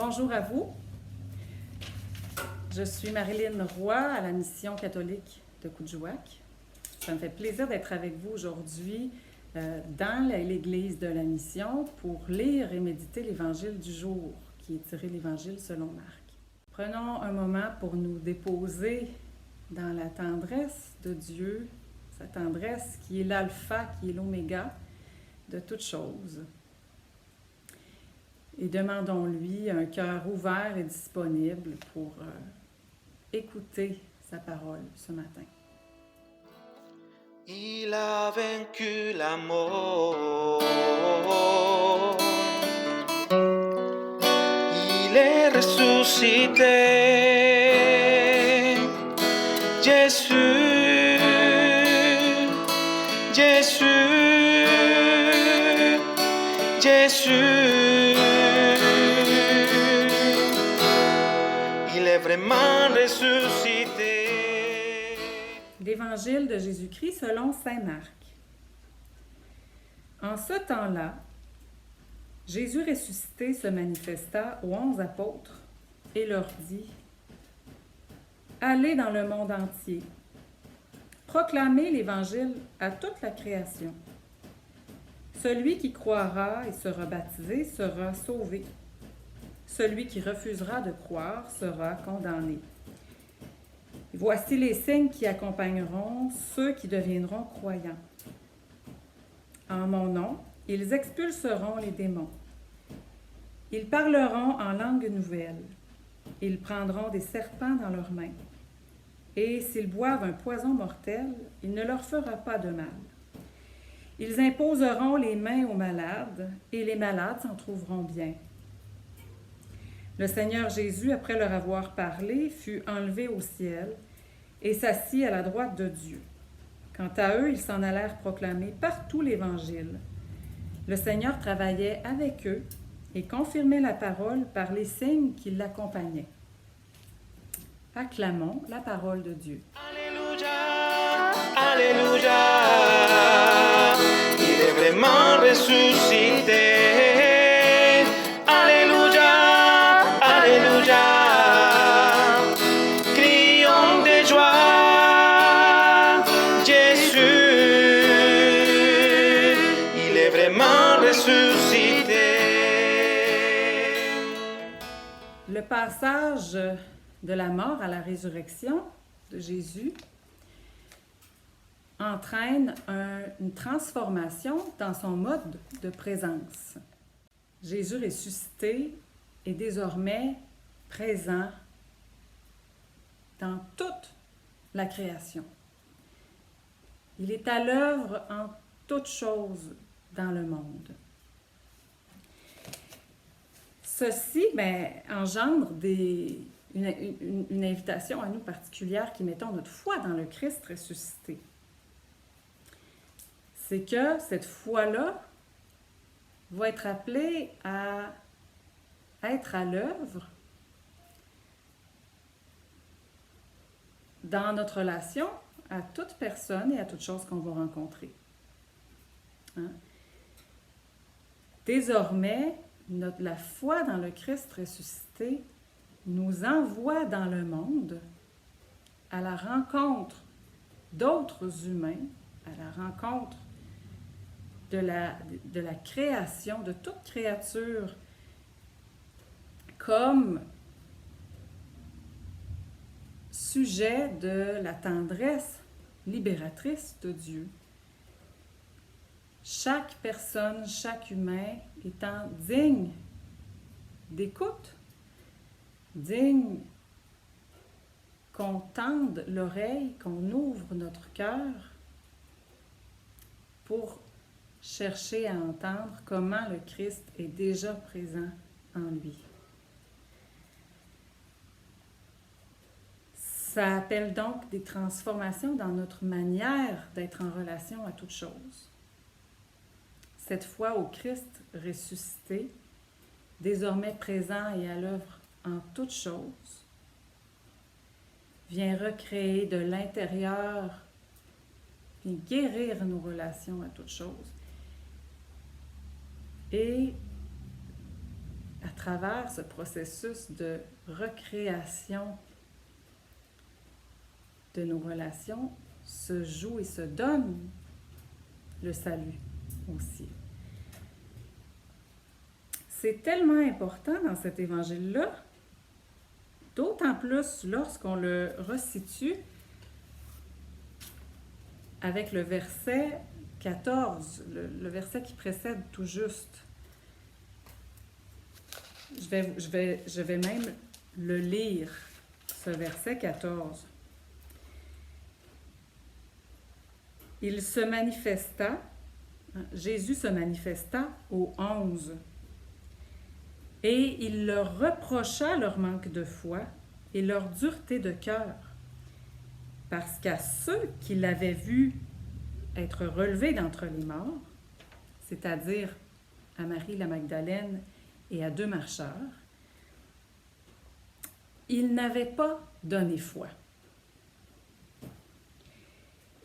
Bonjour à vous. Je suis Marilyn Roy à la Mission catholique de Coudjouac. Ça me fait plaisir d'être avec vous aujourd'hui dans l'Église de la Mission pour lire et méditer l'Évangile du jour, qui est tiré de l'Évangile selon Marc. Prenons un moment pour nous déposer dans la tendresse de Dieu, sa tendresse qui est l'alpha, qui est l'oméga de toutes choses. Et demandons-lui un cœur ouvert et disponible pour écouter sa parole ce matin. Il a vaincu la mort. Il est ressuscité. Jésus, Jésus, Jésus. Il est vraiment ressuscité. L'Évangile de Jésus-Christ selon saint Marc. En ce temps-là, Jésus ressuscité se manifesta aux 11 apôtres et leur dit : Allez dans le monde entier, proclamez l'Évangile à toute la création. Celui qui croira et sera baptisé sera sauvé. Celui qui refusera de croire sera condamné. Voici les signes qui accompagneront ceux qui deviendront croyants. En mon nom, ils expulseront les démons. Ils parleront en langue nouvelle. Ils prendront des serpents dans leurs mains. Et s'ils boivent un poison mortel, il ne leur fera pas de mal. Ils imposeront les mains aux malades, et les malades s'en trouveront bien. Le Seigneur Jésus, après leur avoir parlé, fut enlevé au ciel et s'assit à la droite de Dieu. Quant à eux, ils s'en allèrent proclamer partout l'Évangile. Le Seigneur travaillait avec eux et confirmait la parole par les signes qui l'accompagnaient. Acclamons la parole de Dieu. Alléluia, Alléluia, il est vraiment ressuscité. Alléluia, Alléluia, crions de joie. Jésus, il est vraiment ressuscité. Le passage de la mort à la résurrection de Jésus entraîne une transformation dans son mode de présence. Jésus ressuscité est désormais présent dans toute la création. Il est à l'œuvre en toutes choses dans le monde. Ceci engendre une invitation à nous particulière qui mettons notre foi dans le Christ ressuscité. C'est que cette foi-là va être appelée à être à l'œuvre dans notre relation à toute personne et à toute chose qu'on va rencontrer. Hein? Désormais, la foi dans le Christ ressuscité nous envoie dans le monde à la rencontre d'autres humains, à la rencontre de la création, de toute créature, comme sujet de la tendresse libératrice de Dieu. Chaque personne, chaque humain étant digne d'écoute, digne qu'on tende l'oreille, qu'on ouvre notre cœur pour chercher à entendre comment le Christ est déjà présent en lui. Ça appelle donc des transformations dans notre manière d'être en relation à toute chose. Cette foi au Christ ressuscité, désormais présent et à l'œuvre en toutes choses, vient recréer de l'intérieur, vient guérir nos relations à toutes choses. Et à travers ce processus de recréation de nos relations se joue et se donne le salut aussi. C'est tellement important dans cet évangile-là, d'autant plus lorsqu'on le resitue avec le verset 14, le verset qui précède tout juste. Je vais même le lire, ce verset 14. Il se manifesta, Jésus se manifesta aux 11, et il leur reprocha leur manque de foi et leur dureté de cœur, parce qu'à ceux qui l'avaient vu être relevé d'entre les morts, c'est-à-dire à Marie la Magdalène et à 2 marcheurs, il n'avait pas donné foi.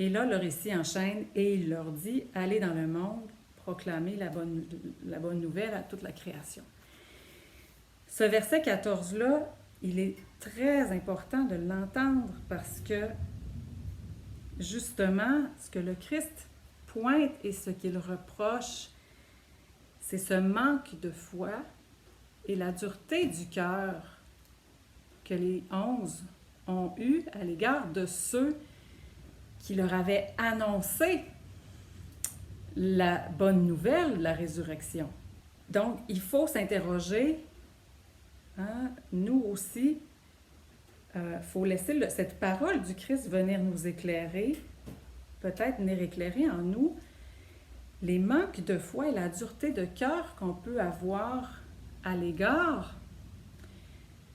Et là, le récit enchaîne et il leur dit « Allez dans le monde, proclamez la bonne nouvelle à toute la création. » Ce verset 14-là, il est très important de l'entendre parce que, justement, ce que le Christ pointe et ce qu'il reproche, c'est ce manque de foi et la dureté du cœur que les 11 ont eu à l'égard de ceux qui leur avaient annoncé la bonne nouvelle de la résurrection. Donc, il faut s'interroger, nous aussi, faut laisser cette parole du Christ venir nous éclairer, peut-être venir éclairer en nous les manques de foi et la dureté de cœur qu'on peut avoir à l'égard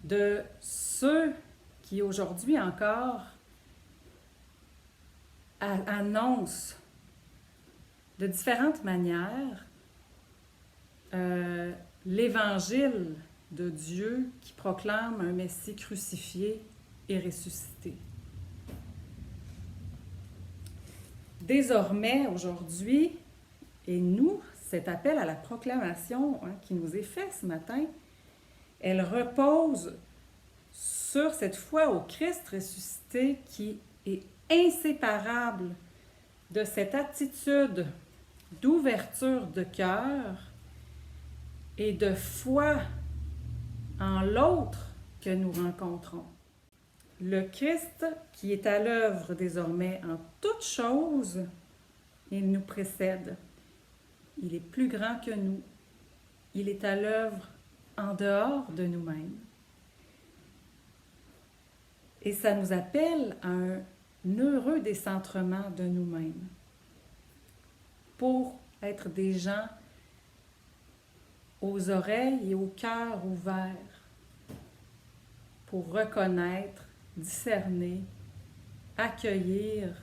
de ceux qui aujourd'hui encore annoncent de différentes manières l'évangile de Dieu qui proclame un Messie crucifié et ressuscité. Désormais, aujourd'hui, et nous, cet appel à la proclamation qui nous est fait ce matin, elle repose sur cette foi au Christ ressuscité qui est inséparable de cette attitude d'ouverture de cœur et de foi en l'autre que nous rencontrons. Le Christ qui est à l'œuvre désormais en toutes choses, il nous précède. Il est plus grand que nous. Il est à l'œuvre en dehors de nous-mêmes. Et ça nous appelle à un heureux décentrement de nous-mêmes pour être des gens aux oreilles et au cœur ouverts pour reconnaître, discerner, accueillir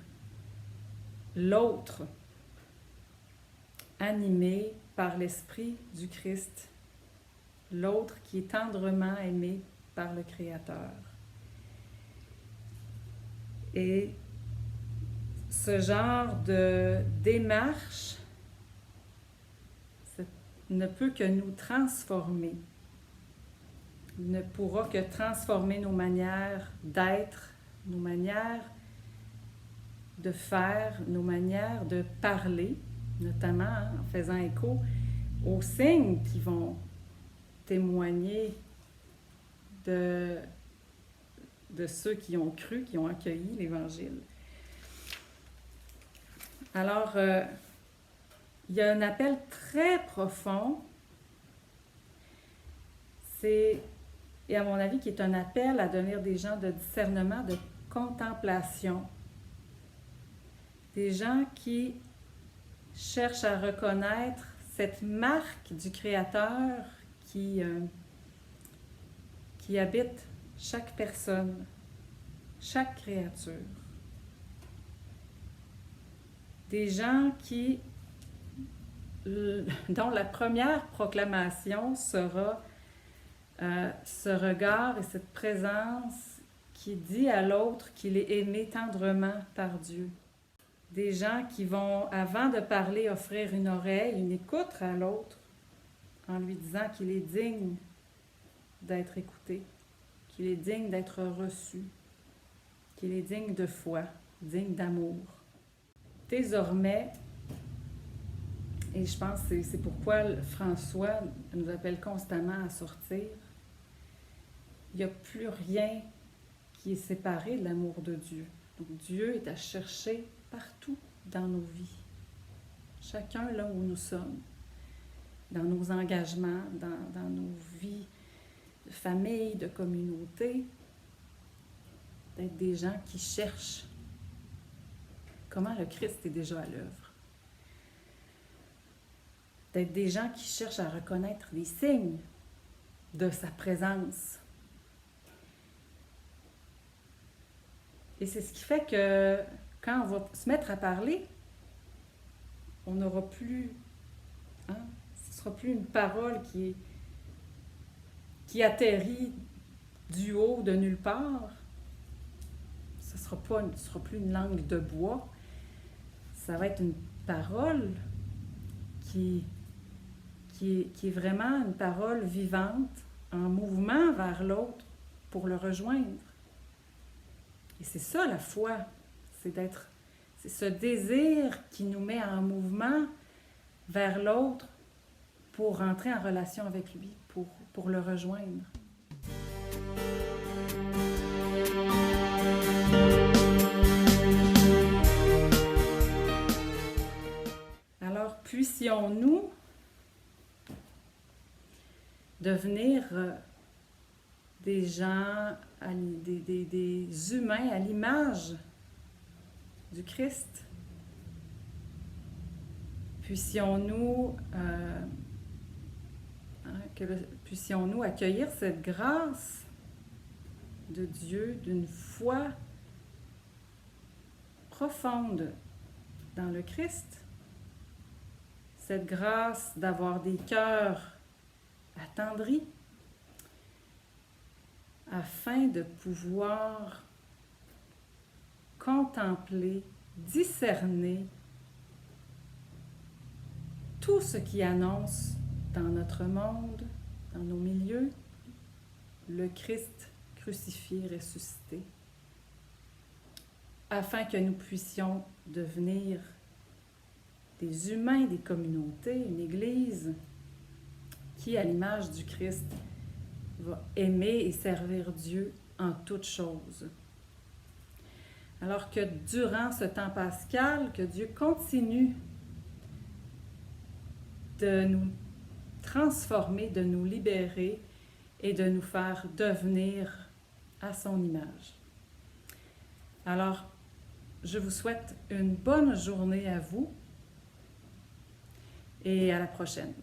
l'autre animé par l'Esprit du Christ, l'autre qui est tendrement aimé par le Créateur. Et ce genre de démarche ne peut que nous transformer. Il ne pourra que transformer nos manières d'être, nos manières de faire, nos manières de parler, notamment en faisant écho aux signes qui vont témoigner de ceux qui ont cru, qui ont accueilli l'Évangile. Alors, il y a un appel très profond, et à mon avis, qui est un appel à devenir des gens de discernement, de contemplation, des gens qui cherchent à reconnaître cette marque du Créateur qui habite chaque personne, chaque créature. Des gens dont la première proclamation sera ce regard et cette présence qui dit à l'autre qu'il est aimé tendrement par Dieu. Des gens qui vont, avant de parler, offrir une oreille, une écoute à l'autre, en lui disant qu'il est digne d'être écouté, qu'il est digne d'être reçu, qu'il est digne de foi, digne d'amour. Désormais, et je pense que c'est pourquoi François nous appelle constamment à sortir, il n'y a plus rien qui est séparé de l'amour de Dieu. Donc Dieu est à chercher partout dans nos vies, chacun là où nous sommes, dans nos engagements, dans nos vies de famille, de communauté, d'être des gens qui cherchent comment le Christ est déjà à l'œuvre. D'être des gens qui cherchent à reconnaître les signes de sa présence. Et c'est ce qui fait que quand on va se mettre à parler, on n'aura plus, ce ne sera plus une parole qui atterrit du haut de nulle part. Ce ne sera plus une langue de bois. Ça va être une parole qui est vraiment une parole vivante, en mouvement vers l'autre pour le rejoindre. Et c'est ça la foi, c'est ce désir qui nous met en mouvement vers l'autre pour entrer en relation avec lui, pour le rejoindre. Alors, puissions-nous devenir des gens, des humains à l'image du Christ. Puissions-nous puissions-nous accueillir cette grâce de Dieu, d'une foi profonde dans le Christ, cette grâce d'avoir des cœurs attendris, afin de pouvoir contempler, discerner tout ce qui annonce dans notre monde, dans nos milieux, le Christ crucifié, ressuscité, afin que nous puissions devenir des humains, des communautés, une Église qui, à l'image du Christ, va aimer et servir Dieu en toutes choses. Alors que durant ce temps pascal, que Dieu continue de nous transformer, de nous libérer et de nous faire devenir à son image. Alors, je vous souhaite une bonne journée à vous et à la prochaine.